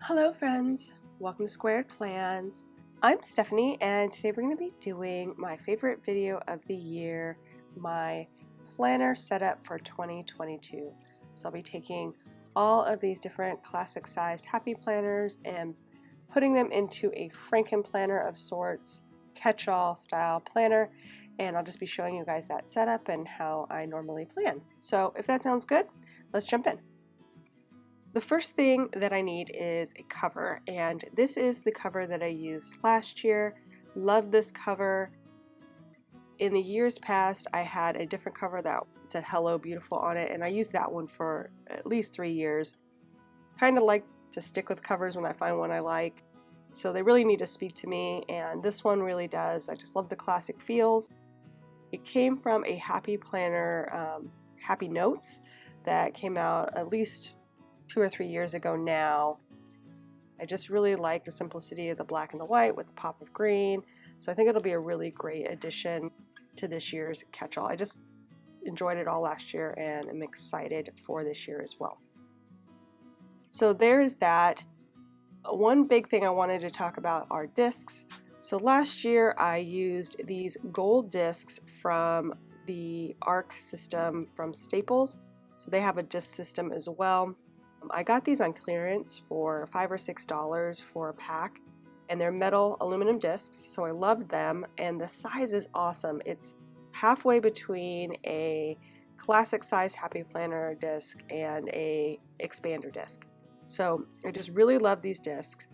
Hello friends, welcome to Squared Plans. I'm Stephanie and today we're going to be doing my favorite video of the year, my planner setup for 2022. So I'll be taking all of these different classic sized happy planners and putting them into a Frankenplanner of sorts, catch-all style planner, and I'll just be showing you guys that setup and how I normally plan. So if that sounds good, let's jump in. The first thing that I need is a cover, and this is the cover that I used last year. Love this cover. In the years past, I had a different cover that said Hello Beautiful on it, and I used that one for at least 3 years. Kind of like to stick with covers when I find one I like, so they really need to speak to me, and this one really does. I just love the classic feels. It came from a Happy Planner, Happy Notes, that came out at least 2 or 3 years ago now. I just really like the simplicity of the black and the white with the pop of green, so I think it'll be a really great addition to this year's catch-all. I just enjoyed it all last year and I'm excited for this year as well. So there's that. One big thing I wanted to talk about are discs. So last year I used these gold discs from the ARC system from Staples. So they have a disc system as well. I got these on clearance for $5 or $6 for a pack, and they're metal aluminum discs, so I loved them, and the size is awesome. It's halfway between a classic size Happy Planner disc and a expander disc. So I just really love these discs,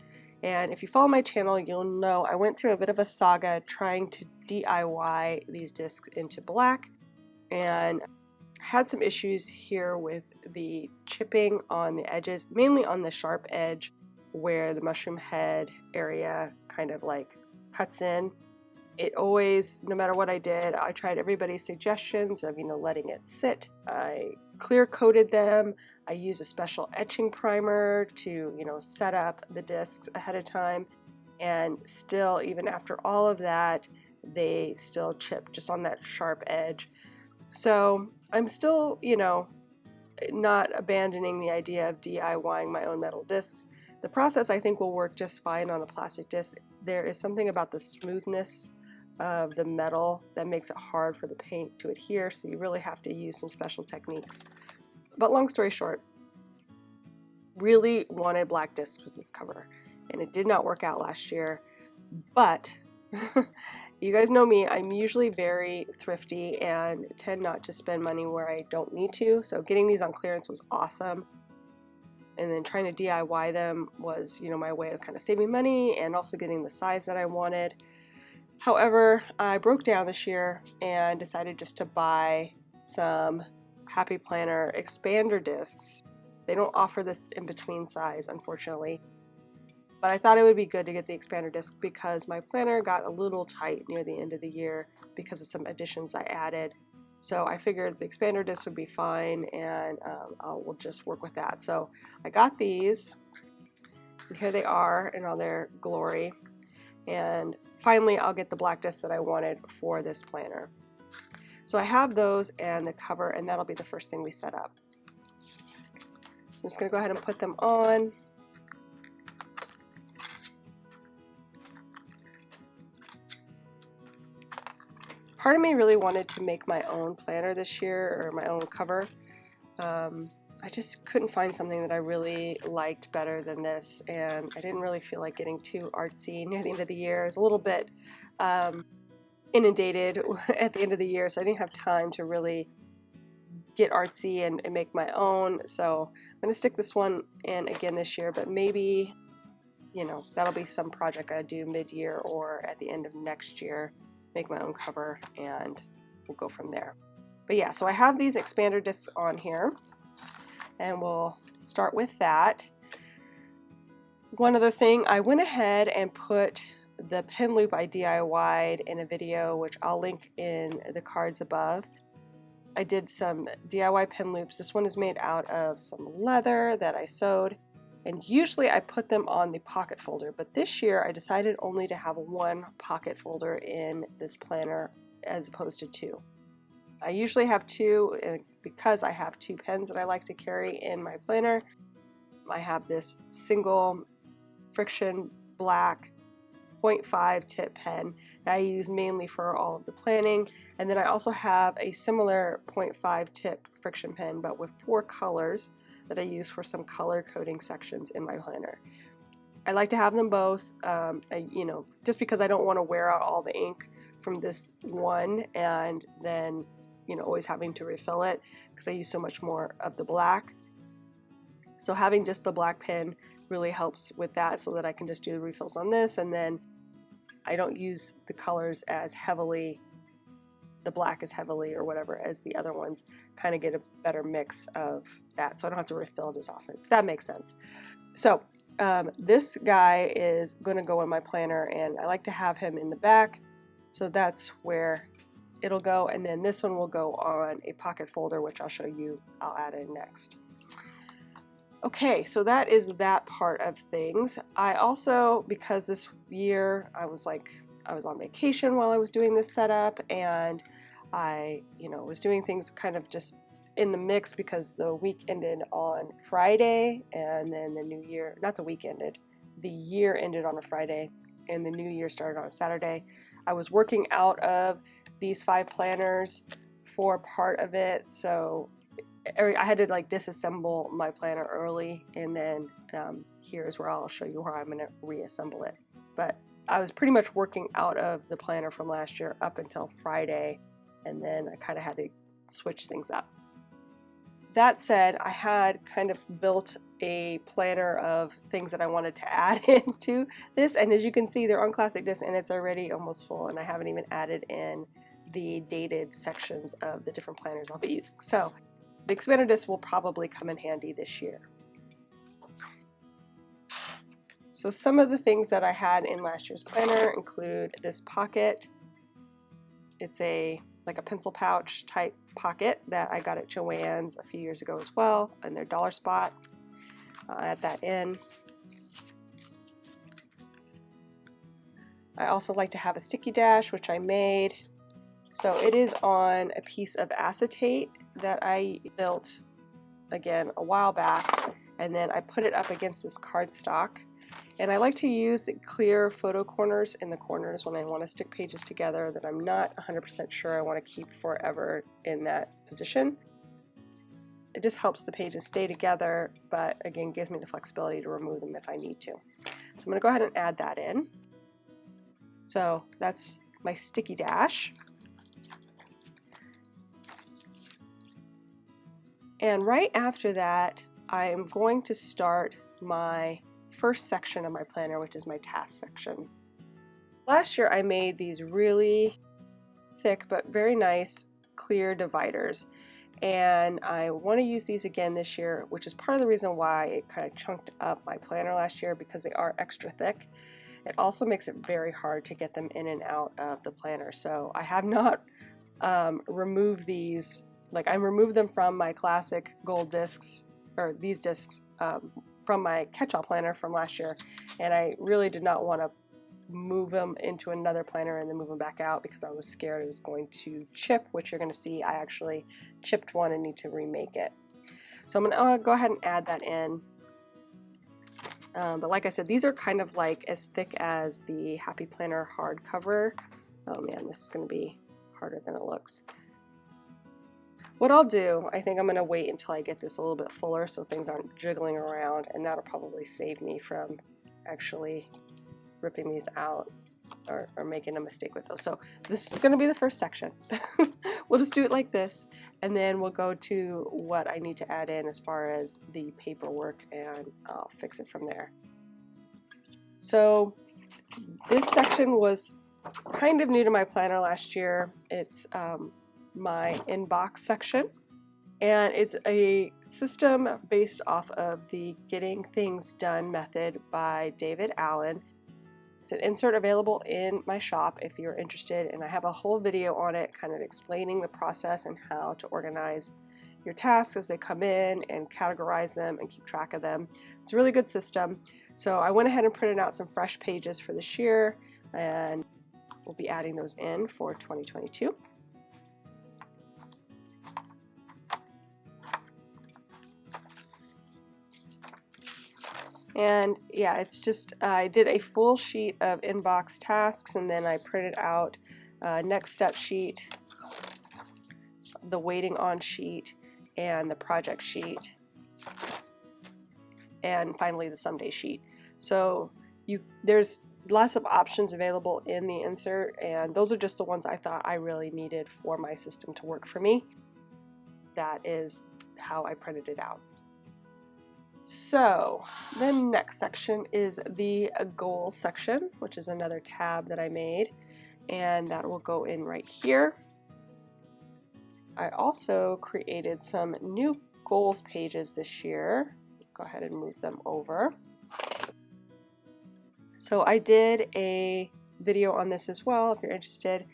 and if you follow my channel, you'll know I went through a bit of a saga trying to DIY these discs into black, and had some issues here with the chipping on the edges, mainly on the sharp edge where the mushroom head area kind of like cuts in. It always, no matter what I did, I tried everybody's suggestions of, letting it sit. I clear coated them. I used a special etching primer to, set up the discs ahead of time. And still, even after all of that, they still chip just on that sharp edge. So I'm still, not abandoning the idea of DIYing my own metal discs. The process I think will work just fine on a plastic disc. There is something about the smoothness of the metal that makes it hard for the paint to adhere, so you really have to use some special techniques. But long story short, really wanted black discs with this cover, and it did not work out last year, but you guys know me, I'm usually very thrifty and tend not to spend money where I don't need to, so getting these on clearance was awesome. And then trying to DIY them was, my way of kind of saving money and also getting the size that I wanted. However, I broke down this year and decided just to buy some Happy Planner expander discs. They don't offer this in between size, unfortunately. But I thought it would be good to get the expander disc because my planner got a little tight near the end of the year because of some additions I added. So I figured the expander disc would be fine, and we'll just work with that. So I got these, and here they are in all their glory. And finally I'll get the black disc that I wanted for this planner. So I have those and the cover, and that'll be the first thing we set up. So I'm just going to go ahead and put them on. Part of me really wanted to make my own planner this year, or my own cover. I just couldn't find something that I really liked better than this, and I didn't really feel like getting too artsy near the end of the year. I was a little bit inundated at the end of the year, so I didn't have time to really get artsy and make my own. So I'm going to stick this one in again this year, but maybe, that'll be some project I do mid-year or at the end of next year. Make my own cover and we'll go from there. But yeah, so I have these expander discs on here and we'll start with that. One other thing, I went ahead and put the pin loop I DIY'd in a video, which I'll link in the cards above. I did some DIY pin loops. This one is made out of some leather that I sewed. And usually I put them on the pocket folder, but this year I decided only to have one pocket folder in this planner as opposed to two. I usually have two, and because I have two pens that I like to carry in my planner, I have this single friction black 0.5 tip pen that I use mainly for all of the planning, and then I also have a similar 0.5 tip friction pen but with 4 colors that I use for some color coding sections in my planner. I like to have them both, just because I don't want to wear out all the ink from this one and then always having to refill it because I use so much more of the black. So having just the black pen really helps with that, so that I can just do the refills on this, and then I don't use the colors as heavily, the black as heavily or whatever as the other ones, kind of get a better mix of that, so I don't have to refill it as often, if that makes sense. So this guy is going to go in my planner, and I like to have him in the back, so that's where it'll go, and then this one will go on a pocket folder, which I'll show you, I'll add in next. Okay, so that is that part of things. I also, because this year I was on vacation while I was doing this setup, and I was doing things kind of just in the mix because the week ended on Friday, and then the new year, not the week ended, the year ended on a Friday, and the new year started on a Saturday. I was working out of these 5 planners for part of it, so I had to disassemble my planner early, and then here's where I'll show you where I'm going to reassemble it. But I was pretty much working out of the planner from last year up until Friday, and then I kind of had to switch things up. That said, I had kind of built a planner of things that I wanted to add into this, and as you can see, they're on classic disc and it's already almost full, and I haven't even added in the dated sections of the different planners I'll be using. So the expander disc will probably come in handy this year. So some of the things that I had in last year's planner include this pocket. It's like a pencil pouch type pocket that I got at Joann's a few years ago as well, in their dollar spot. I'll add that in. I also like to have a sticky dash, which I made. So it is on a piece of acetate that I built, again, a while back, and then I put it up against this cardstock. And I like to use clear photo corners in the corners when I want to stick pages together that I'm not 100% sure I want to keep forever in that position. It just helps the pages stay together, but again, gives me the flexibility to remove them if I need to. So I'm going to go ahead and add that in. So that's my sticky dash. And right after that, I am going to start my first section of my planner, which is my task section. Last year I made these really thick but very nice clear dividers, and I want to use these again this year, which is part of the reason why it kind of chunked up my planner last year, because they are extra thick. It also makes it very hard to get them in and out of the planner, so I have not removed these. I removed them from my classic gold discs, or these discs, from my catch-all planner from last year, and I really did not want to move them into another planner and then move them back out because I was scared it was going to chip, which you're going to see I actually chipped one and need to remake it. So I'm going to go ahead and add that in. But like I said, these are kind of as thick as the Happy Planner hardcover. Oh man, this is going to be harder than it looks. What I'll do, I think I'm going to wait until I get this a little bit fuller so things aren't jiggling around, and that'll probably save me from actually ripping these out or making a mistake with those. So this is going to be the first section. We'll just do it like this, and then we'll go to what I need to add in as far as the paperwork, and I'll fix it from there. So this section was kind of new to my planner last year. It's my inbox section, and it's a system based off of the Getting Things Done method by David Allen. It's an insert available in my shop if you're interested, and I have a whole video on it kind of explaining the process and how to organize your tasks as they come in and categorize them and keep track of them. It's a really good system. So I went ahead and printed out some fresh pages for this year, and we'll be adding those in for 2022. And yeah, it's just, I did a full sheet of inbox tasks, and then I printed out next step sheet, the waiting on sheet, and the project sheet, and finally the someday sheet. So there's lots of options available in the insert, and those are just the ones I thought I really needed for my system to work for me. That is how I printed it out. So the next section is the goals section, which is another tab that I made, and that will go in right here. I also created some new goals pages this year. Go ahead and move them over. So I did a video on this as well if you're interested.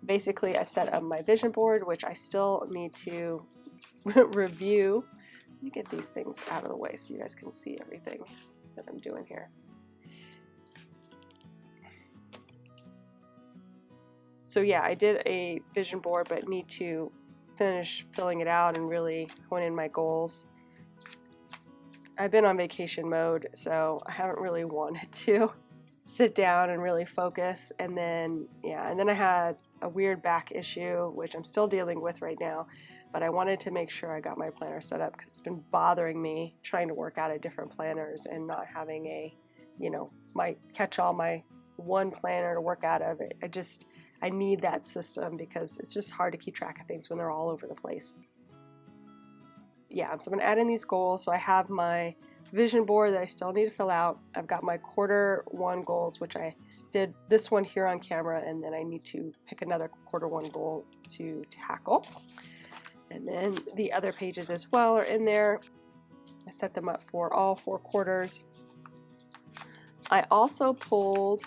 Basically, I set up my vision board, which I still need to review. Let me get these things out of the way so you guys can see everything that I'm doing here. So yeah, I did a vision board, but need to finish filling it out and really hone in my goals. I've been on vacation mode, so I haven't really wanted to sit down and really focus. And then I had a weird back issue, which I'm still dealing with right now, but I wanted to make sure I got my planner set up because it's been bothering me trying to work out of different planners and not having a, my catch-all, my one planner to work out of it. I need that system because it's just hard to keep track of things when they're all over the place. Yeah, so I'm going to add in these goals. So I have my vision board that I still need to fill out. I've got my Q1 goals, which I did this one here on camera, and then I need to pick another Q1 goal to tackle. And then the other pages as well are in there. I set them up for all 4 quarters. I also pulled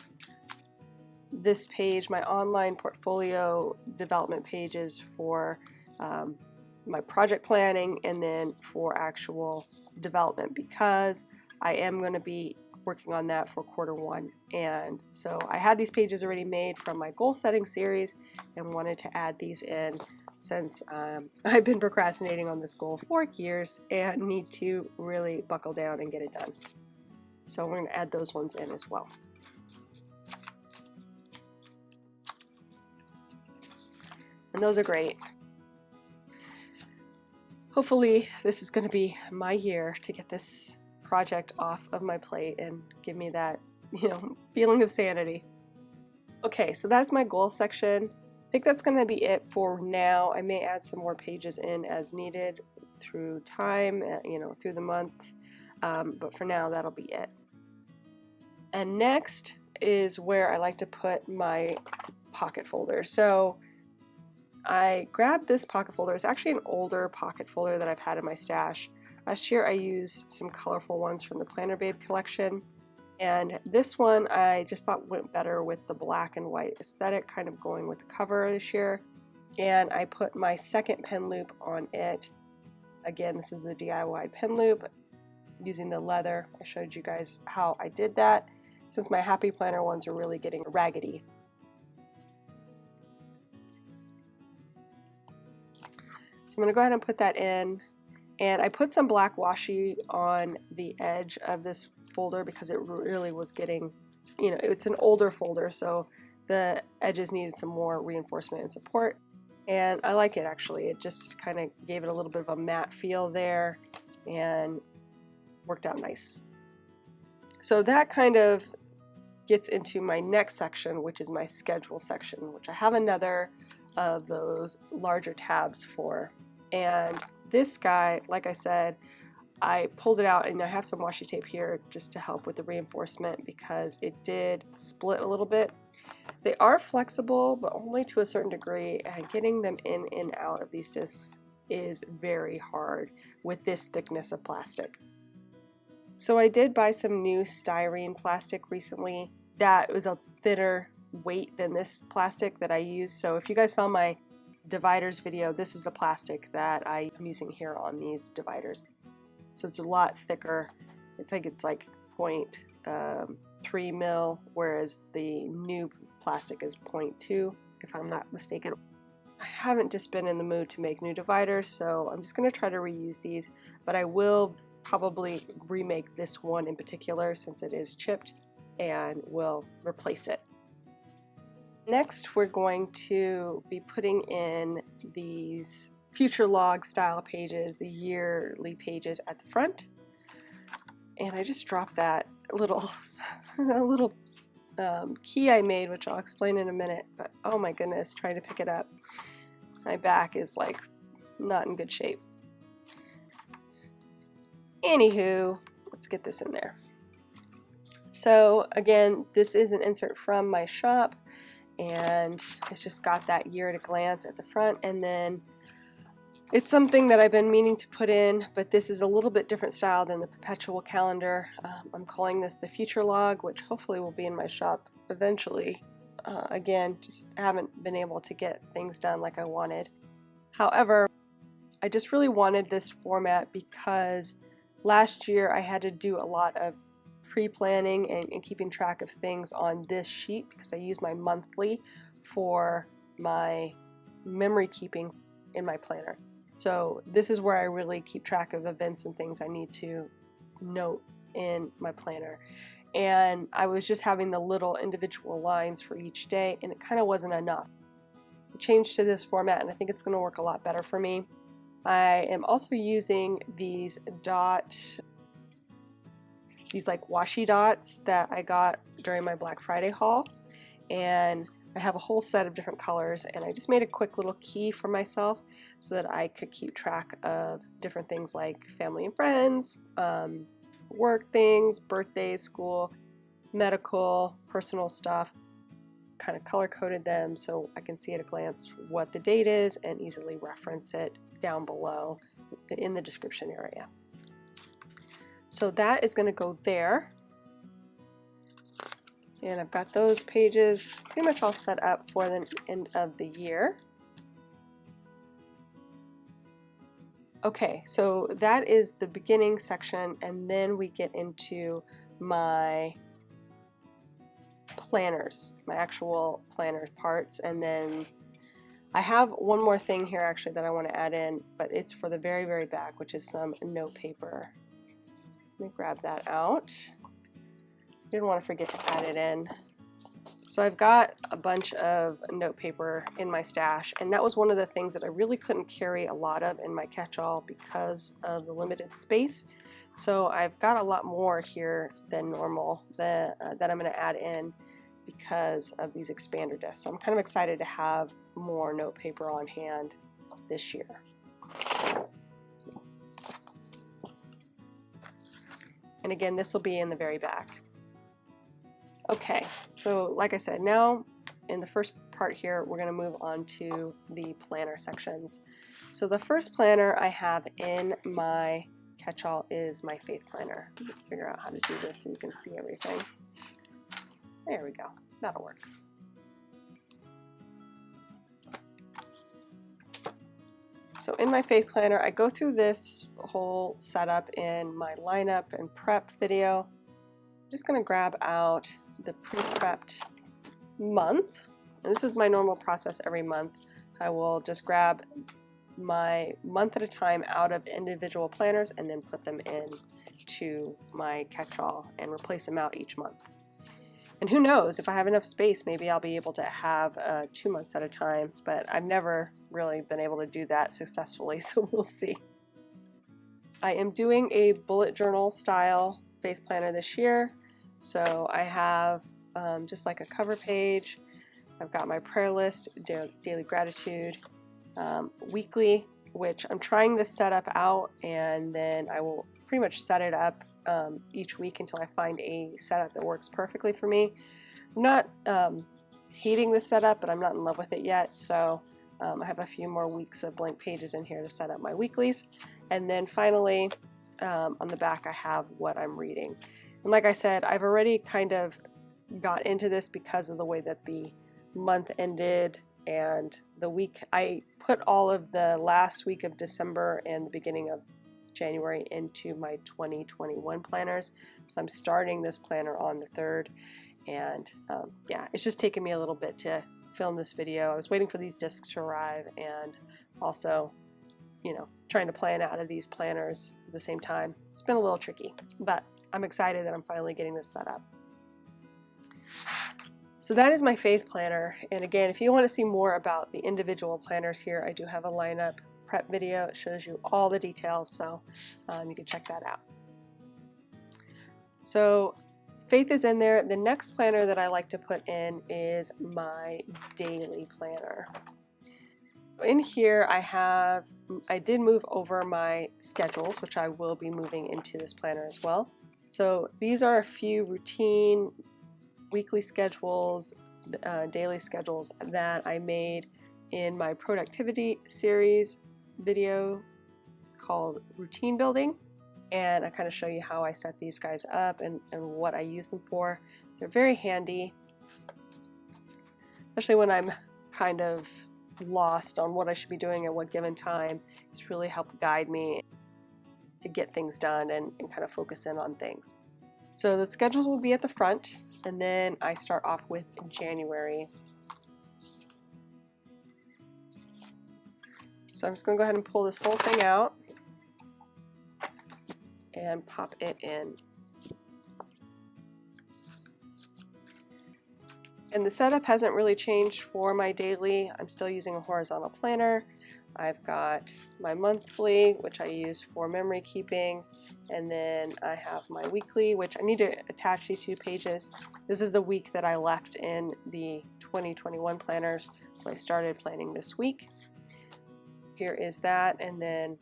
this page, my online portfolio development pages for my project planning and then for actual development, because I am going to be working on that for Q1. And so I had these pages already made from my goal setting series and wanted to add these in since I've been procrastinating on this goal for years and need to really buckle down and get it done. So we're going to add those ones in as well. And those are great. Hopefully this is going to be my year to get this project off of my plate and give me that, feeling of sanity. Okay, so that's my goal section. I think that's going to be it for now. I may add some more pages in as needed through time, through the month, but for now that'll be it. And next is where I like to put my pocket folder. So I grabbed this pocket folder. It's actually an older pocket folder that I've had in my stash. Last year I used some colorful ones from the Planner Babe collection, and this one I just thought went better with the black and white aesthetic, kind of going with the cover this year. And I put my second pen loop on it. Again, this is the DIY pen loop using the leather. I showed you guys how I did that since my Happy Planner ones are really getting raggedy. So I'm going to go ahead and put that in, and I put some black washi on the edge of this folder because it really was getting, it's an older folder, so the edges needed some more reinforcement and support, and I like it actually. It just kind of gave it a little bit of a matte feel there and worked out nice. So that kind of gets into my next section, which is my schedule section, which I have another of those larger tabs for. And this guy, like I said, I pulled it out, and I have some washi tape here just to help with the reinforcement because it did split a little bit. They are flexible, but only to a certain degree, and getting them in and out of these discs is very hard with this thickness of plastic. So I did buy some new styrene plastic recently that was a thinner weight than this plastic that I use. So if you guys saw my dividers video, this is the plastic that I'm using here on these dividers. So it's a lot thicker. I think it's like 0.3 mil, whereas the new plastic is 0.2, if I'm not mistaken. I haven't just been in the mood to make new dividers, so I'm just going to try to reuse these, but I will probably remake this one in particular since it is chipped, and we'll replace it. Next, we're going to be putting in these future log style pages, the yearly pages at the front. And I just dropped that little key I made, which I'll explain in a minute, but oh my goodness, trying to pick it up. My back is like not in good shape. Anywho, let's get this in there. So again, this is an insert from my shop, and it's just got that year at a glance at the front, and then it's something that I've been meaning to put in, but this is a little bit different style than the perpetual calendar. I'm calling this the future log, which hopefully will be in my shop eventually. Again, just haven't been able to get things done like I wanted. However, I just really wanted this format because last year I had to do a lot of pre-planning and keeping track of things on this sheet because I use my monthly for my memory keeping in my planner. So this is where I really keep track of events and things I need to note in my planner. And I was just having the little individual lines for each day, and it kind of wasn't enough. I changed to this format, and I think it's going to work a lot better for me. I am also using these like washi dots that I got during my Black Friday haul, and I have a whole set of different colors, and I just made a quick little key for myself so that I could keep track of different things like family and friends, work things, birthdays, school, medical, personal stuff. Kind of color coded them so I can see at a glance what the date is and easily reference it down below in the description area. So that is going to go there. And I've got those pages pretty much all set up for the end of the year. Okay, so that is the beginning section, and then we get into my planners, my actual planner parts, and then I have one more thing here actually that I want to add in, but it's for the very, very back, which is some note paper. Let me grab that out. Didn't want to forget to add it in. So I've got a bunch of note paper in my stash, and that was one of the things that I really couldn't carry a lot of in my catch-all because of the limited space. So I've got a lot more here than normal that I'm going to add in because of these expander discs. So I'm kind of excited to have more note paper on hand this year. And again, this will be in the very back. Okay, so like I said, now in the first part here, we're going to move on to the planner sections. So the first planner I have in my catch-all is my faith planner. Let me figure out how to do this so you can see everything. There we go, that'll work. So in my faith planner, I go through this whole setup in my lineup and prep video. I'm just going to grab out the pre-prepped month. And this is my normal process every month. I will just grab my month at a time out of individual planners and then put them in to my catch-all and replace them out each month. And who knows, if I have enough space, maybe I'll be able to have 2 months at a time, but I've never really been able to do that successfully, so we'll see. I am doing a bullet journal style faith planner this year. So I have just like a cover page. I've got my prayer list, daily gratitude, weekly, which I'm trying this setup out, and then I will pretty much set it up each week until I find a setup that works perfectly for me. I'm not hating this setup, but I'm not in love with it yet, so I have a few more weeks of blank pages in here to set up my weeklies. And then finally, on the back, I have what I'm reading. And like I said, I've already kind of got into this because of the way that the month ended and the week. I put all of the last week of December and the beginning of January into my 2021 planners. So I'm starting this planner on the 3rd. And yeah, it's just taken me a little bit to film this video. I was waiting for these discs to arrive and also trying to plan out of these planners at the same time. It's been a little tricky, but I'm excited that I'm finally getting this set up. So that is my faith planner. And again, if you want to see more about the individual planners here, I do have a lineup prep video. It shows you all the details, so you can check that out. So faith is in there. The next planner that I like to put in is my daily planner. In here I did move over my schedules, which I will be moving into this planner as well. So these are a few routine weekly schedules, daily schedules that I made in my productivity series video called Routine Building. And I kind of show you how I set these guys up and what I use them for. They're very handy, especially when I'm kind of lost on what I should be doing at what given time. It's really helped guide me to get things done and kind of focus in on things. So the schedules will be at the front, and then I start off with January. So I'm just going to go ahead and pull this whole thing out and pop it in. And the setup hasn't really changed for my daily. I'm still using a horizontal planner. I've got my monthly, which I use for memory keeping, and then I have my weekly, which I need to attach these 2 pages. This is the week that I left in the 2021 planners, so I started planning this week. Here is that, and then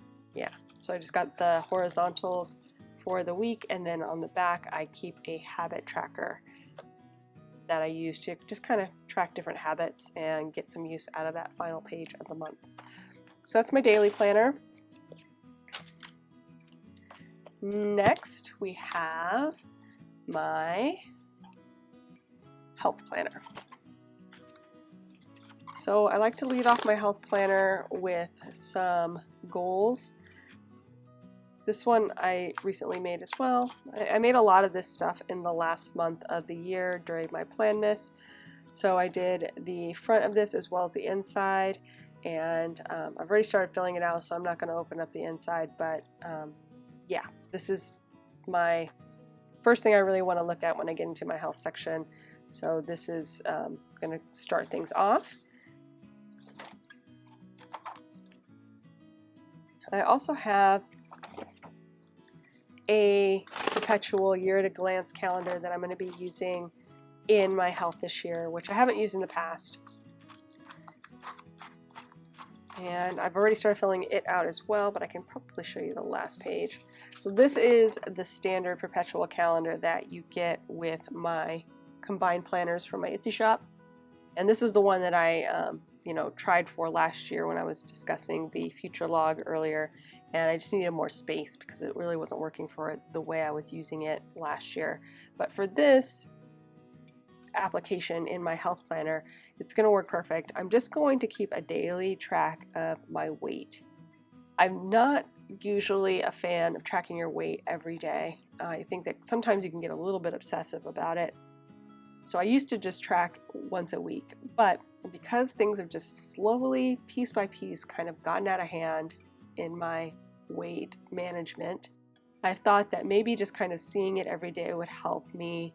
so I just got the horizontals for the week, and then on the back I keep a habit tracker that I use to just kind of track different habits and get some use out of that final page of the month. So that's my daily planner. Next we have my health planner. So I like to lead off my health planner with some goals. This one I recently made as well. I made a lot of this stuff in the last month of the year during my Plan Miss. So I did the front of this as well as the inside, and I've already started filling it out, so I'm not going to open up the inside, but yeah, this is my first thing I really want to look at when I get into my health section. So this is going to start things off. I also have a perpetual year-at-a-glance calendar that I'm going to be using in my health this year, which I haven't used in the past. And I've already started filling it out as well, but I can probably show you the last page. So this is the standard perpetual calendar that you get with my combined planners from my Etsy shop. And this is the one that I tried for last year when I was discussing the future log earlier, and I just needed more space because it really wasn't working for it the way I was using it last year. But for this application in my health planner, it's going to work perfect. I'm just going to keep a daily track of my weight. I'm not usually a fan of tracking your weight every day. I think that sometimes you can get a little bit obsessive about it. So I used to just track once a week, but because things have just slowly, piece by piece, kind of gotten out of hand in my weight management, I thought that maybe just kind of seeing it every day would help me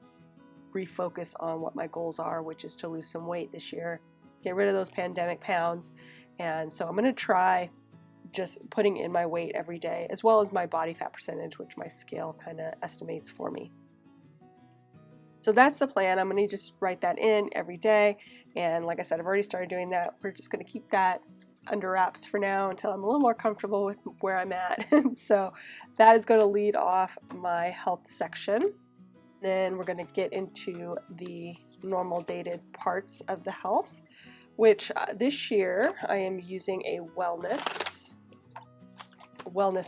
refocus on what my goals are, which is to lose some weight this year, get rid of those pandemic pounds. And so I'm going to try just putting in my weight every day, as well as my body fat percentage, which my scale kind of estimates for me. So that's the plan. I'm going to just write that in every day. And like I said, I've already started doing that. We're just going to keep that under wraps for now until I'm a little more comfortable with where I'm at. So that is going to lead off my health section. Then we're going to get into the normal dated parts of the health, which this year I am using a wellness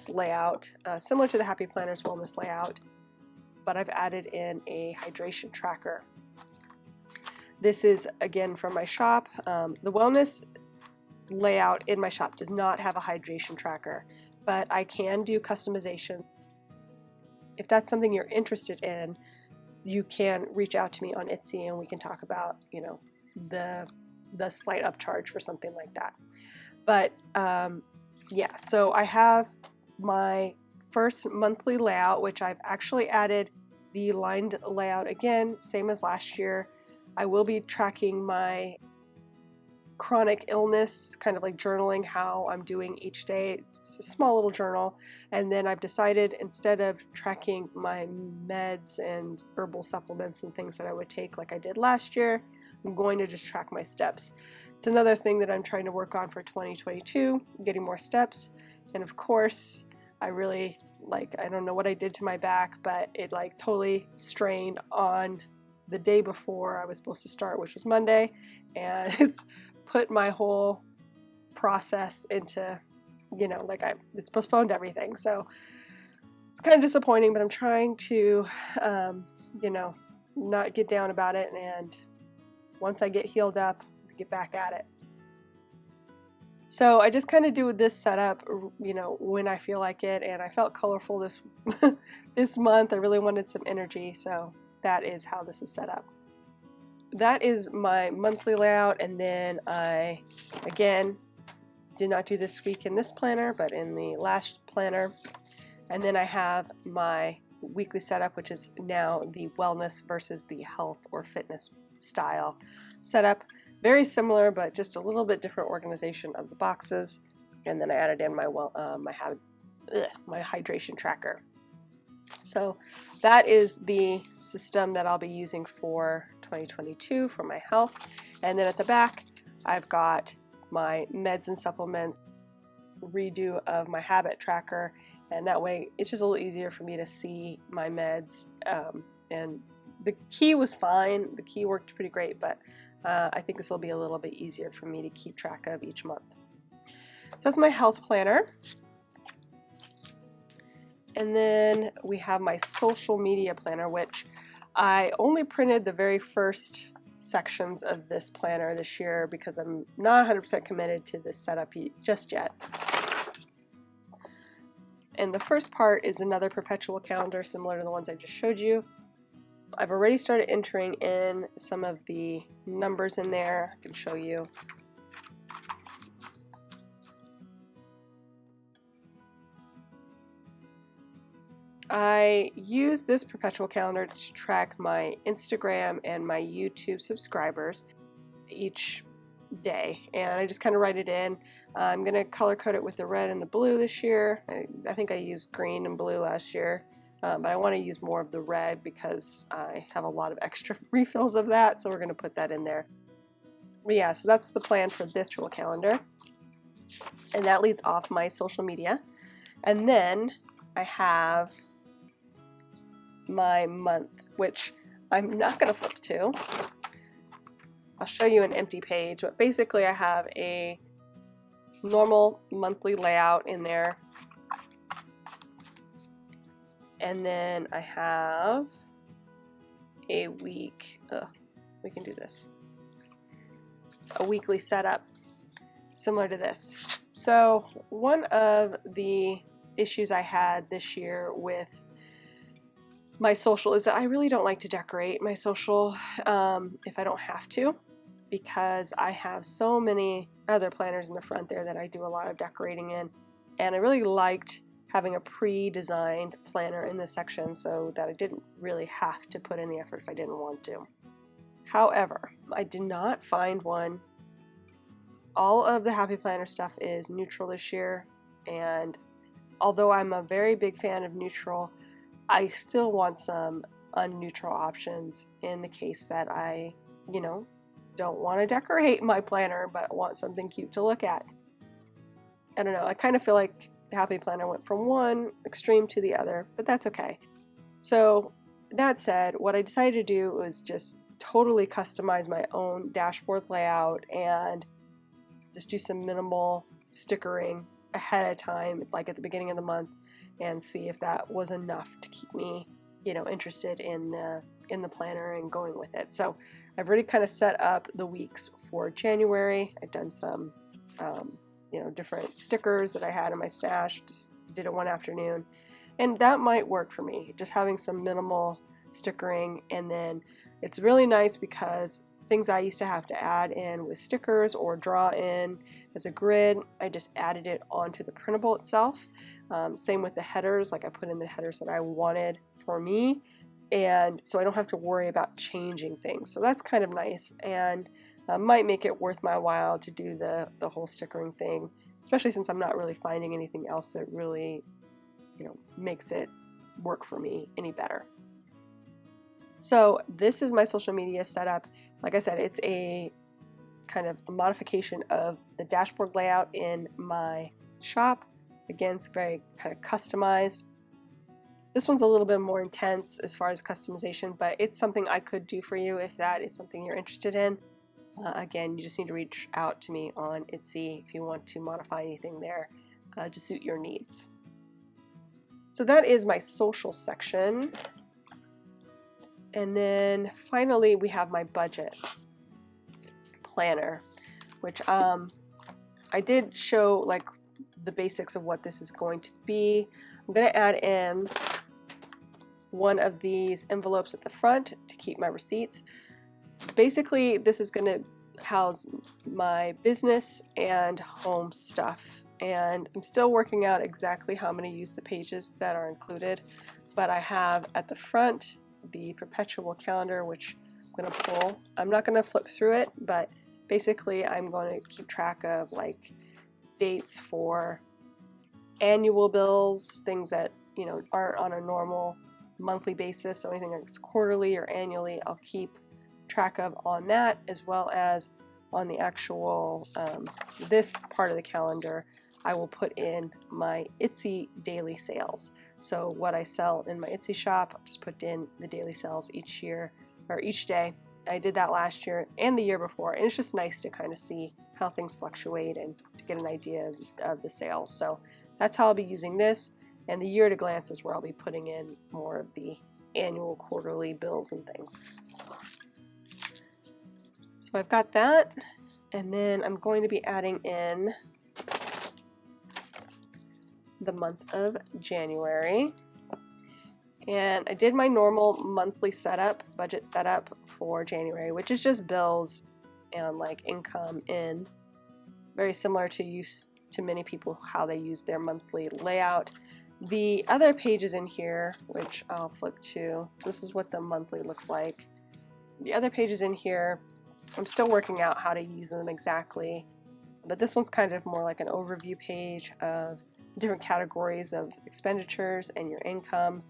layout, similar to the Happy Planners wellness layout, but I've added in a hydration tracker. This is again from my shop. The wellness layout in my shop does not have a hydration tracker, but I can do customization. If that's something you're interested in, you can reach out to me on Etsy and we can talk about, the slight upcharge for something like that. But yeah, so I have my first monthly layout, which I've actually added the lined layout again, same as last year. I will be tracking my chronic illness, kind of like journaling how I'm doing each day. It's a small little journal. And then I've decided, instead of tracking my meds and herbal supplements and things that I would take like I did last year, I'm going to just track my steps. It's another thing that I'm trying to work on for 2022, getting more steps. And of course, I really I don't know what I did to my back, but it totally strained on the day before I was supposed to start, which was Monday, and it's put my whole process into, it's postponed everything. So it's kind of disappointing, but I'm trying to, not get down about it. And once I get healed up, get back at it. So I just kind of do this setup, when I feel like it. And I felt colorful this this month. I really wanted some energy. So that is how this is set up. That is my monthly layout, and then I, again, did not do this week in this planner, but in the last planner. And then I have my weekly setup, which is now the wellness versus the health or fitness style setup. Very similar, but just a little bit different organization of the boxes. And then I added in my my hydration tracker. So that is the system that I'll be using for 2022 for my health. And then at the back, I've got my meds and supplements, redo of my habit tracker, and that way it's just a little easier for me to see my meds. And the key was fine. The key worked pretty great, but I think this will be a little bit easier for me to keep track of each month. So that's my health planner. And then we have my social media planner, which I only printed the very first sections of this planner this year because I'm not 100% committed to this setup just yet. And the first part is another perpetual calendar similar to the ones I just showed you. I've already started entering in some of the numbers in there. I can show you. I use this perpetual calendar to track my Instagram and my YouTube subscribers each day, and I just kind of write it in. I'm going to color code it with the red and the blue this year. I think I used green and blue last year, but I want to use more of the red because I have a lot of extra refills of that, so we're going to put that in there. But yeah, so that's the plan for this tool calendar, and that leads off my social media. And then I have my month, which I'm not going to flip to. I'll show you an empty page, but basically I have a normal monthly layout in there, and then I have a week, we can do this, a weekly setup similar to this. So one of the issues I had this year with my social is that I really don't like to decorate my social if I don't have to, because I have so many other planners in the front there that I do a lot of decorating in, and I really liked having a pre-designed planner in this section so that I didn't really have to put in the effort if I didn't want to. However, I did not find one. All of the Happy Planner stuff is neutral this year, and although I'm a very big fan of neutral, I still want some unneutral options in the case that I, don't want to decorate my planner but want something cute to look at. I don't know, I kind of feel like the Happy Planner went from one extreme to the other, but that's okay. So that said, what I decided to do was just totally customize my own dashboard layout and just do some minimal stickering ahead of time, like at the beginning of the month, and see if that was enough to keep me, interested in the planner and going with it. So I've already kind of set up the weeks for January. I've done some, different stickers that I had in my stash. Just did it one afternoon, and that might work for me. Just having some minimal stickering, and then it's really nice because things I used to have to add in with stickers or draw in as a grid, I just added it onto the printable itself. Same with the headers, like I put in the headers that I wanted for me, and so I don't have to worry about changing things. So that's kind of nice, and might make it worth my while to do the whole stickering thing, especially since I'm not really finding anything else that really, makes it work for me any better. So this is my social media setup. Like I said, it's a kind of a modification of the dashboard layout in my shop. Again, it's very kind of customized. This one's a little bit more intense as far as customization, but it's something I could do for you if that is something you're interested in. Again, you just need to reach out to me on Etsy if you want to modify anything there to suit your needs. So that is my social section. And then finally we have my budget planner, which I did show like the basics of what this is going to be. I'm going to add in one of these envelopes at the front to keep my receipts. Basically, this is going to house my business and home stuff, and I'm still working out exactly how I'm going to use the pages that are included, but I have at the front the perpetual calendar, which I'm going to pull. I'm not going to flip through it, but basically I'm going to keep track of like dates for annual bills, things that aren't on a normal monthly basis, so anything that's quarterly or annually I'll keep track of on that, as well as on the actual this part of the calendar I will put in my Etsy daily sales. So what I sell in my Etsy shop, I'll just put in the daily sales each year or each day. I did that last year and the year before, and it's just nice to kind of see how things fluctuate and to get an idea of the sales. So that's how I'll be using this, and the year at a glance is where I'll be putting in more of the annual, quarterly bills and things. So I've got that, and then I'm going to be adding in the month of January. And I did my normal monthly setup, budget setup for January, which is just bills and like income in. Very similar to many people how they use their monthly layout. The other pages in here, which I'll flip to, so this is what the monthly looks like. The other pages in here, I'm still working out how to use them exactly, but this one's kind of more like an overview page of different categories of expenditures and your income.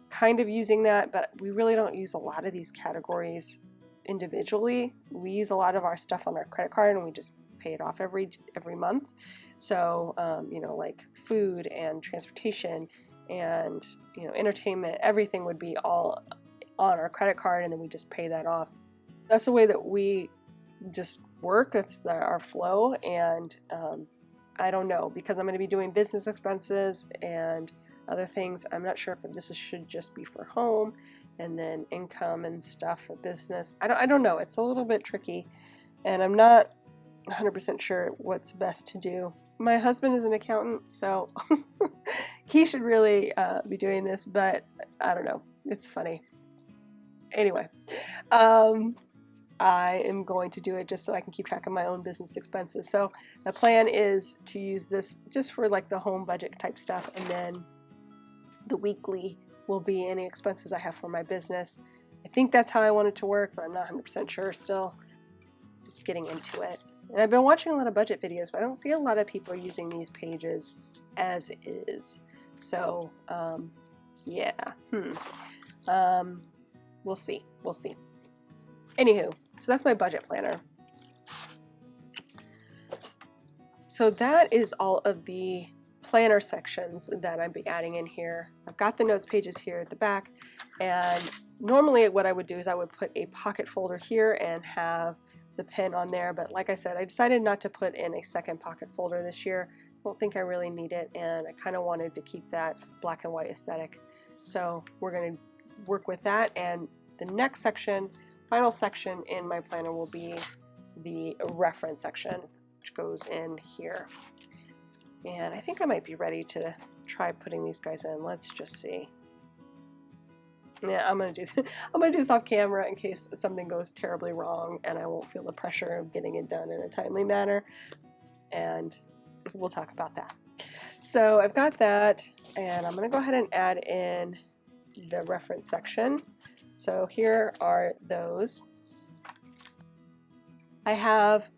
Kind of using that, but we really don't use a lot of these categories individually. We use a lot of our stuff on our credit card and we just pay it off every month. So like food and transportation and entertainment, everything would be all on our credit card, and then we just pay that off. That's the way that we just work. That's our flow, and I don't know, because I'm going to be doing business expenses and other things. I'm not sure if this should just be for home and then income and stuff for business. I don't know. It's a little bit tricky, and I'm not 100% sure what's best to do. My husband is an accountant, so he should really be doing this, but I don't know. It's funny. Anyway, I am going to do it just so I can keep track of my own business expenses. So the plan is to use this just for like the home budget type stuff, and then the weekly will be any expenses I have for my business. I think that's how I want it to work, but I'm not 100% sure still. Just getting into it. And I've been watching a lot of budget videos, but I don't see a lot of people using these pages as is. So, yeah. We'll see. We'll see. Anywho, so that's my budget planner. So that is all of the planner sections that I'd be adding in here. I've got the notes pages here at the back, and normally what I would do is I would put a pocket folder here and have the pen on there, but like I said, I decided not to put in a second pocket folder this year. I don't think I really need it, and I kind of wanted to keep that black and white aesthetic. So we're going to work with that, and the next section, final section in my planner, will be the reference section, which goes in here. And I think I might be ready to try putting these guys in. Let's just see. Yeah, I'm gonna do this off camera in case something goes terribly wrong and I won't feel the pressure of getting it done in a timely manner, and we'll talk about that. So I've got that, and I'm gonna go ahead and add in the reference section. So here are those. I have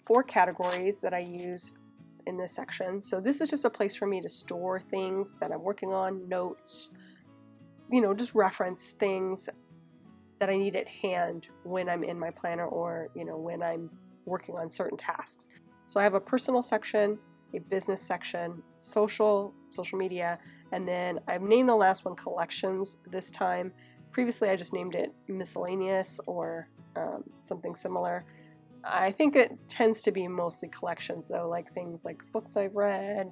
4 categories that I use in this section. So this is just a place for me to store things that I'm working on, notes, just reference things that I need at hand when I'm in my planner, or when I'm working on certain tasks. So I have a personal section, a business section, social media, and then I've named the last one collections this time. Previously I just named it miscellaneous or something similar. I think it tends to be mostly collections though, like things like books I've read,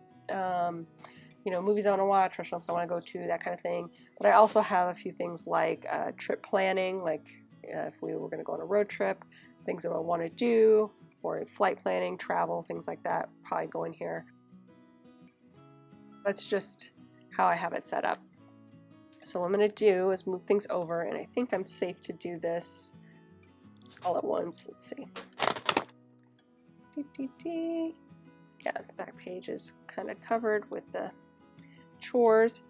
movies I want to watch, restaurants I want to go to, that kind of thing. But I also have a few things like trip planning, like if we were going to go on a road trip, things that I want to do, or flight planning, travel, things like that, probably go in here. That's just how I have it set up. So what I'm going to do is move things over, and I think I'm safe to do this all at once. Let's see. Yeah, the back page is kind of covered with the chores.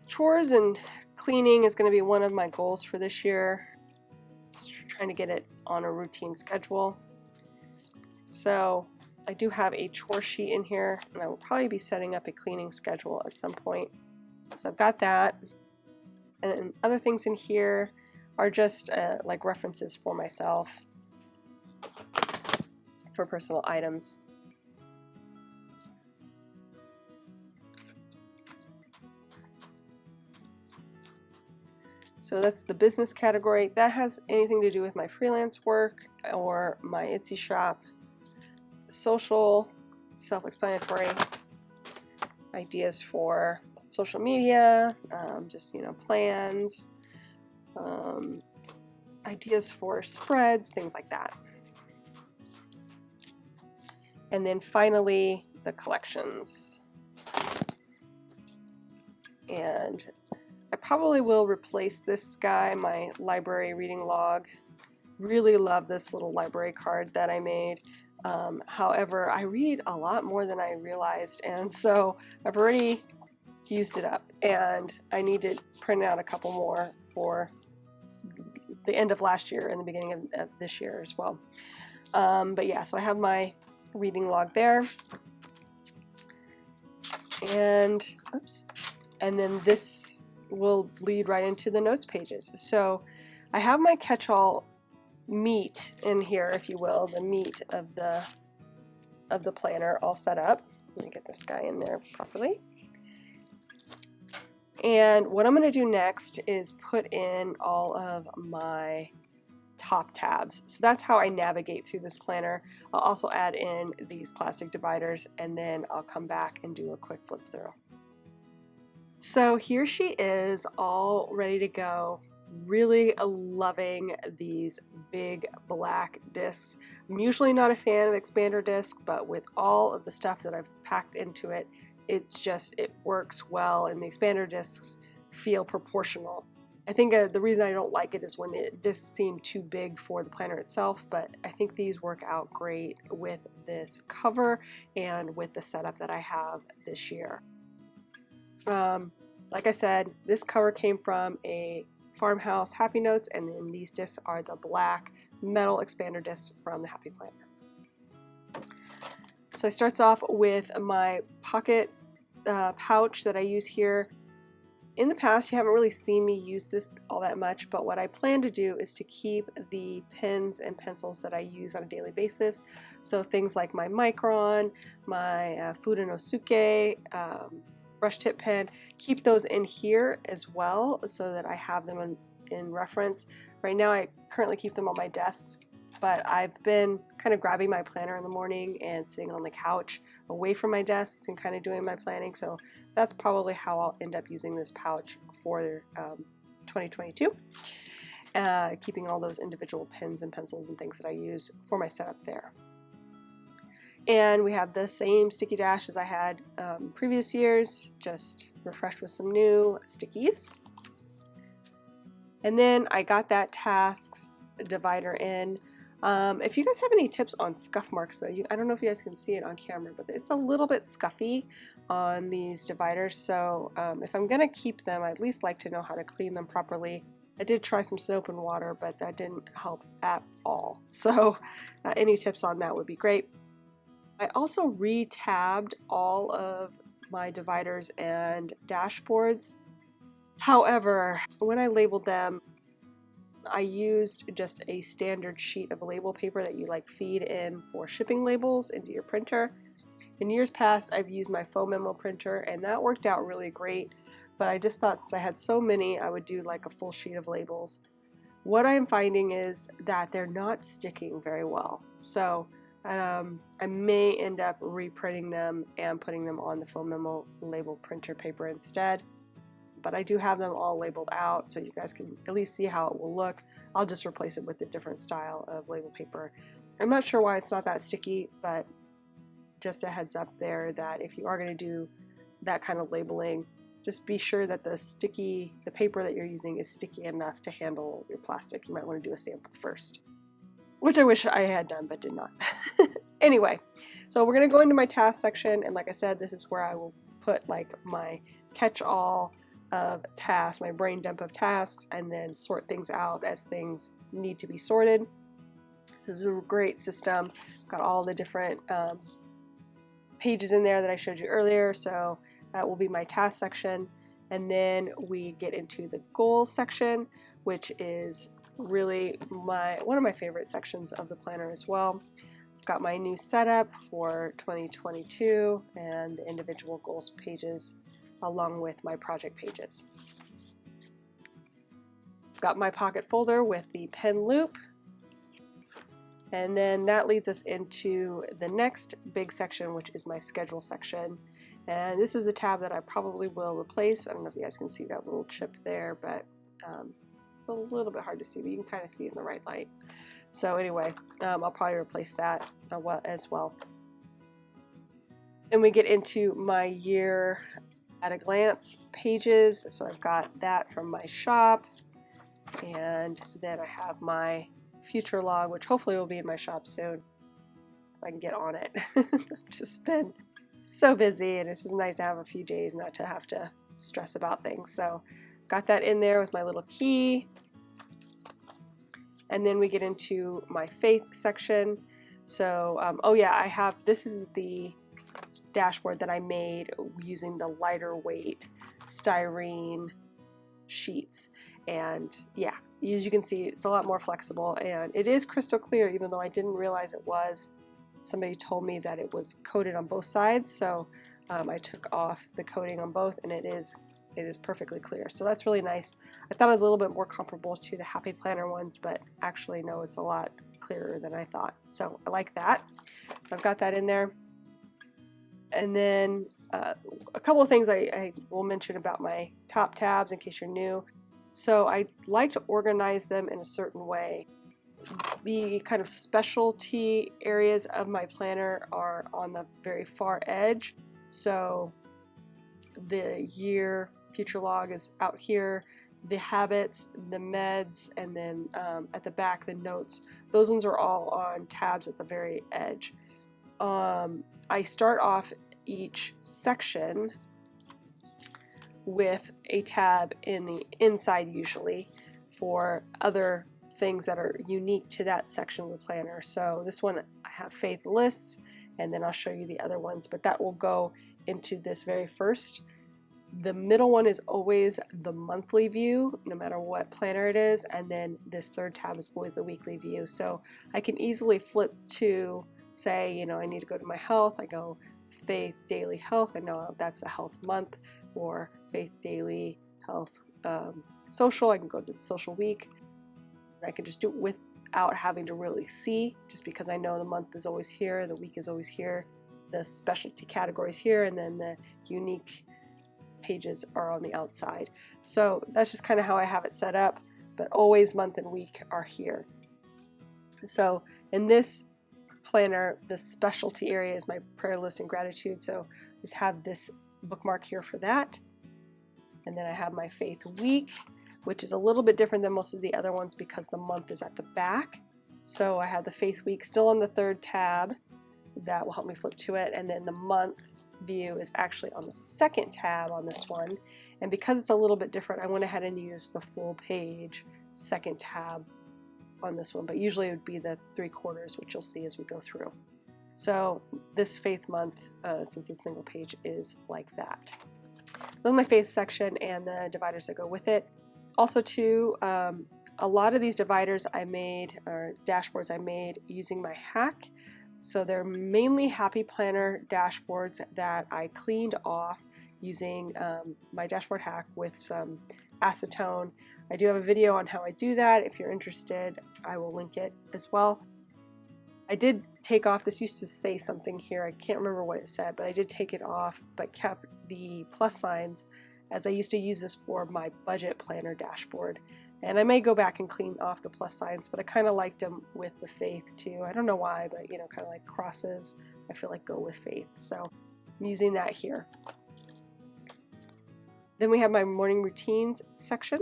Chores and cleaning is going to be one of my goals for this year. Just trying to get it on a routine schedule. So I do have a chore sheet in here, and I will probably be setting up a cleaning schedule at some point. So I've got that. And other things in here are just like references for myself, for personal items. So that's the business category. That has anything to do with my freelance work or my Etsy shop. Social, self-explanatory. Ideas for social media, just plans, ideas for spreads, things like that. And then finally, the collections. And I probably will replace this guy, my library reading log. Really love this little library card that I made. However, I read a lot more than I realized, and so I've already used it up, and I need to print out a couple more for the end of last year and the beginning of this year as well. But yeah, so I have my reading log there, and then this will lead right into the notes pages. So I have my catch-all meat in here, if you will, the meat of the planner all set up. Let me get this guy in there properly. And what I'm going to do next is put in all of my top tabs. So that's how I navigate through this planner. I'll also add in these plastic dividers, and then I'll come back and do a quick flip through. So here she is, all ready to go. Really loving these big black discs. I'm usually not a fan of expander disc, but with all of the stuff that I've packed into it, it works well, and the expander discs feel proportional. I think the reason I don't like it is when the discs seem too big for the planner itself, but I think these work out great with this cover and with the setup that I have this year. Like I said, this cover came from a Farmhouse Happy Notes, and then these discs are the black metal expander discs from the Happy Planner. So it starts off with my pocket pouch that I use here. In the past, you haven't really seen me use this all that much, but what I plan to do is to keep the pens and pencils that I use on a daily basis. So things like my Micron, my Fudenosuke, brush tip pen, keep those in here as well so that I have them in reference. Right now I currently keep them on my desks, but I've been kind of grabbing my planner in the morning and sitting on the couch away from my desks and kind of doing my planning, so that's probably how I'll end up using this pouch for 2022. Keeping all those individual pens and pencils and things that I use for my setup there. And we have the same sticky dash as I had previous years, just refreshed with some new stickies. And then I got that tasks divider in. If you guys have any tips on scuff marks though, I don't know if you guys can see it on camera, but it's a little bit scuffy on these dividers, so if I'm going to keep them, I'd at least like to know how to clean them properly. I did try some soap and water, but that didn't help at all. So any tips on that would be great. I also re-tabbed all of my dividers and dashboards. However, when I labeled them, I used just a standard sheet of label paper that you like feed in for shipping labels into your printer. In years past, I've used my foam memo printer, and that worked out really great, but I just thought since I had so many, I would do like a full sheet of labels. What I'm finding is that they're not sticking very well, so I may end up reprinting them and putting them on the foam memo label printer paper instead. But I do have them all labeled out, so you guys can at least see how it will look. I'll just replace it with a different style of label paper. I'm not sure why it's not that sticky, but just a heads up there that if you are going to do that kind of labeling, just be sure that the paper that you're using is sticky enough to handle your plastic. You might want to do a sample first, which I wish I had done but did not. Anyway, so we're going to go into my task section, and like I said, this is where I will put like my catch-all of tasks, my brain dump of tasks, and then sort things out as things need to be sorted. This is a great system. Got all the different pages in there that I showed you earlier, so that will be my task section. And then we get into the goals section, which is really one of my favorite sections of the planner as well. I've got my new setup for 2022 and the individual goals pages along with my project pages. Got my pocket folder with the pen loop, and then that leads us into the next big section, which is my schedule section. And this is the tab that I probably will replace. I don't know if you guys can see that little chip there, but it's a little bit hard to see, but you can kind of see it in the right light. So anyway, I'll probably replace that as well. And we get into my year at a glance pages. So I've got that from my shop, and then I have my future log, which hopefully will be in my shop soon if I can get on it. I've just been so busy, and it's just nice to have a few days not to have to stress about things. So got that in there with my little key. And then we get into my faith section. So oh yeah, this is the dashboard that I made using the lighter weight styrene sheets, and yeah, as you can see, it's a lot more flexible, and it is crystal clear, even though I didn't realize it was. Somebody told me that it was coated on both sides, so I took off the coating on both, and it is perfectly clear, so that's really nice. I thought it was a little bit more comparable to the Happy Planner ones, but actually no, it's a lot clearer than I thought, so I like that. I've got that in there. And then a couple of things I will mention about my top tabs in case you're new. So I like to organize them in a certain way. The kind of specialty areas of my planner are on the very far edge. So the year future log is out here, the habits, the meds, and then at the back the notes. Those ones are all on tabs at the very edge. I start off each section with a tab in the inside usually for other things that are unique to that section of the planner. So this one I have faith lists, and then I'll show you the other ones, but that will go into this very first. The middle one is always the monthly view, no matter what planner it is, and then this third tab is always the weekly view. So I can easily flip to, say, you know, I need to go to my health, I go faith daily health, I know that's a health month, or faith daily health social, I can go to the social week. I can just do it without having to really see, just because I know the month is always here, the week is always here, the specialty categories here, and then the unique pages are on the outside. So that's just kind of how I have it set up, but always month and week are here. So in this planner, the specialty area is my prayer list and gratitude, so just have this bookmark here for that. And then I have my faith week, which is a little bit different than most of the other ones because the month is at the back. So I have the faith week still on the 3rd tab. That will help me flip to it, and then the month view is actually on the 2nd tab on this one. And because it's a little bit different, I went ahead and used the full page 2nd tab on this one, but usually it would be the 3/4, which you'll see as we go through. So this faith month, since it's single page, is like that. This is my faith section and the dividers that go with it. Also too, a lot of these dividers I made, or dashboards I made using my hack. So they're mainly Happy Planner dashboards that I cleaned off using my dashboard hack with some acetone. I do have a video on how I do that. If you're interested, I will link it as well. I did take off, this used to say something here, I can't remember what it said, but I did take it off, but kept the plus signs, as I used to use this for my budget planner dashboard. And I may go back and clean off the plus signs, but I kind of liked them with the faith too. I don't know why, but you know, kind of like crosses, I feel like go with faith. So I'm using that here. Then we have my morning routines section.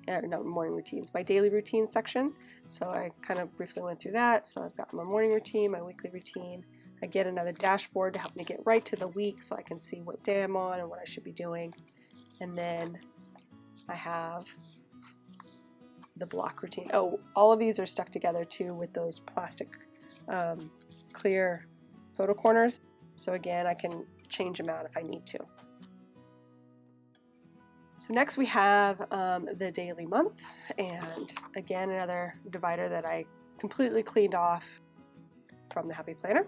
Not morning routines, my daily routine section. So I kind of briefly went through that. So I've got my morning routine, my weekly routine. I get another dashboard to help me get right to the week so I can see what day I'm on and what I should be doing. And then I have the block routine. Oh, all of these are stuck together too with those plastic clear photo corners. So again, I can change them out if I need to. So next we have the daily month, and again another divider that I completely cleaned off from the Happy Planner,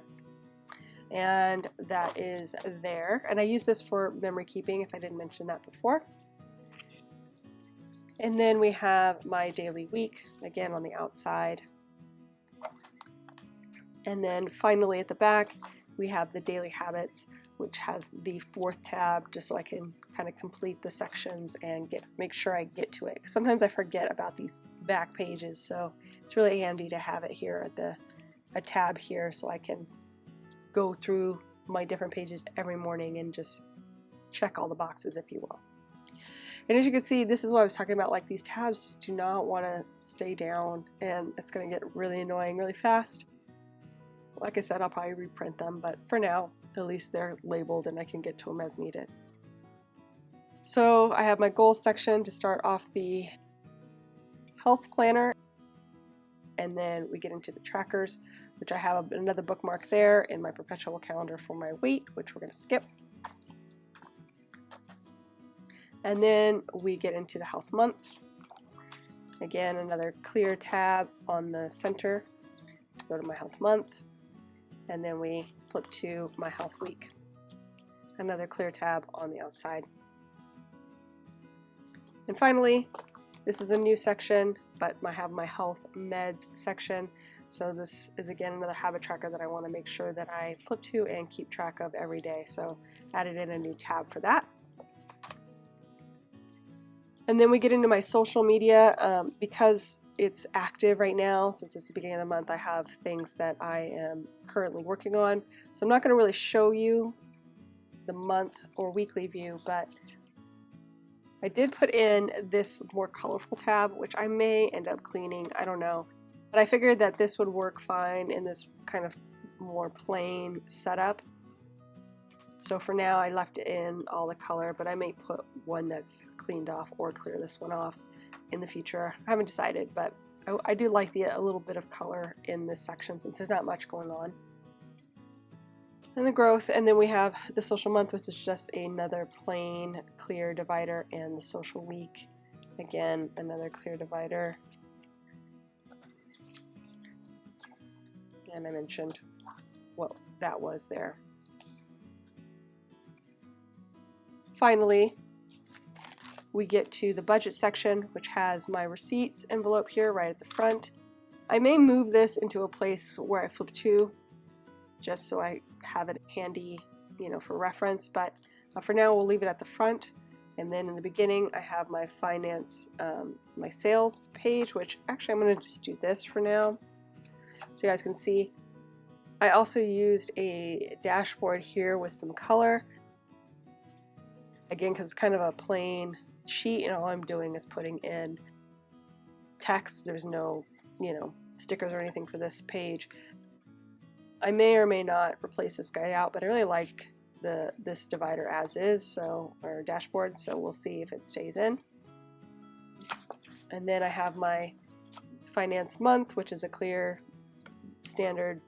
and that is there. And I use this for memory keeping if I didn't mention that before. And then we have my daily week, again on the outside. And then finally at the back we have the daily habits, which has the 4th tab, just so I can kind of complete the sections and make sure I get to it. Sometimes I forget about these back pages, so it's really handy to have it here at a tab here, so I can go through my different pages every morning and just check all the boxes, if you will. And as you can see, this is what I was talking about, like these tabs just do not want to stay down, and it's going to get really annoying really fast. Like I said, I'll probably reprint them, but for now, at least they're labeled and I can get to them as needed. So I have my goals section to start off the health planner, and then we get into the trackers, which I have another bookmark there in my perpetual calendar for my weight, which we're going to skip. And then we get into the health month. Again, another clear tab on the center. Go to my health month. And then we flip to my health week. Another clear tab on the outside. And finally, this is a new section, but I have my health meds section. So this is again another habit tracker that I want to make sure that I flip to and keep track of every day. So added in a new tab for that. And then we get into my social media. Because it's active right now, since it's the beginning of the month, I have things that I am currently working on. So I'm not going to really show you the month or weekly view, but I did put in this more colorful tab, which I may end up cleaning, I don't know. But I figured that this would work fine in this kind of more plain setup. So for now I left it in all the color, but I may put one that's cleaned off or clear this one off in the future. I haven't decided, but I do like a little bit of color in this section since there's not much going on. And the growth, and then we have the social month, which is just another plain clear divider, and the social week, again another clear divider. And I mentioned what that was there. Finally, we get to the budget section, which has my receipts envelope here right at the front. I may move this into a place where I flip to, just so I have it handy, you know, for reference, but for now we'll leave it at the front. And then in the beginning I have my finance, my sales page, which actually I'm going to just do this for now so you guys can see. I also used a dashboard here with some color. Again, because it's kind of a plain sheet and all I'm doing is putting in text. There's no, stickers or anything for this page. I may or may not replace this guy out, but I really like this divider as is, or dashboard, so we'll see if it stays in. And then I have my finance month, which is a clear standard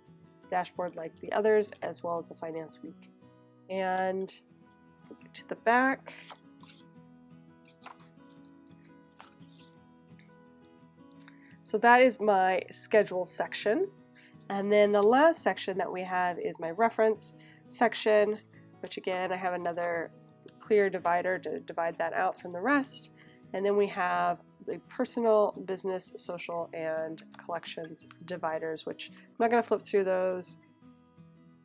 dashboard like the others, as well as the finance week. And get to the back. So that is my schedule section. And then the last section that we have is my reference section, which again, I have another clear divider to divide that out from the rest. And then we have the personal, business, social, and collections dividers, which I'm not going to flip through those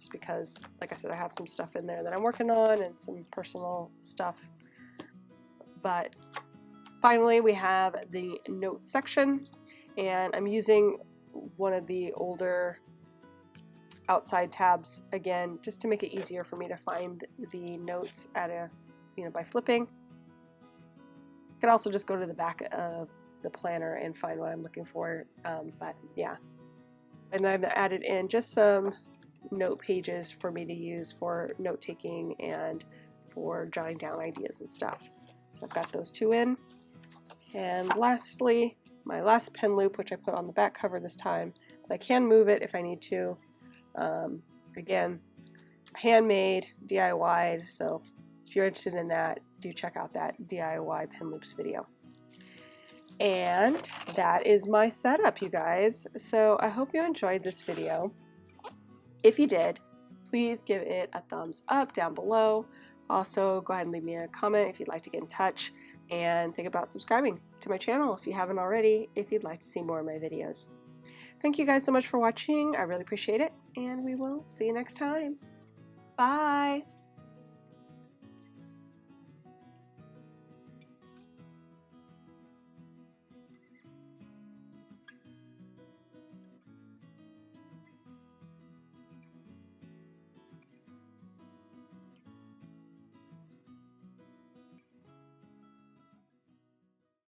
just because, like I said, I have some stuff in there that I'm working on and some personal stuff. But finally, we have the notes section, and I'm using one of the older outside tabs again just to make it easier for me to find the notes at by flipping. I could also just go to the back of the planner and find what I'm looking for, but yeah. And I've added in just some note pages for me to use for note taking and for jotting down ideas and stuff. So I've got those two in. And lastly, my last pen loop, which I put on the back cover this time, but I can move it if I need to. Again, handmade, DIY'd, so if you're interested in that, do check out that DIY pen loops video. And that is my setup, you guys. So I hope you enjoyed this video. If you did, please give it a thumbs up down below. Also, go ahead and leave me a comment if you'd like to get in touch, and think about subscribing to my channel if you haven't already, if you'd like to see more of my videos. Thank you guys so much for watching. I really appreciate it, and we will see you next time. Bye!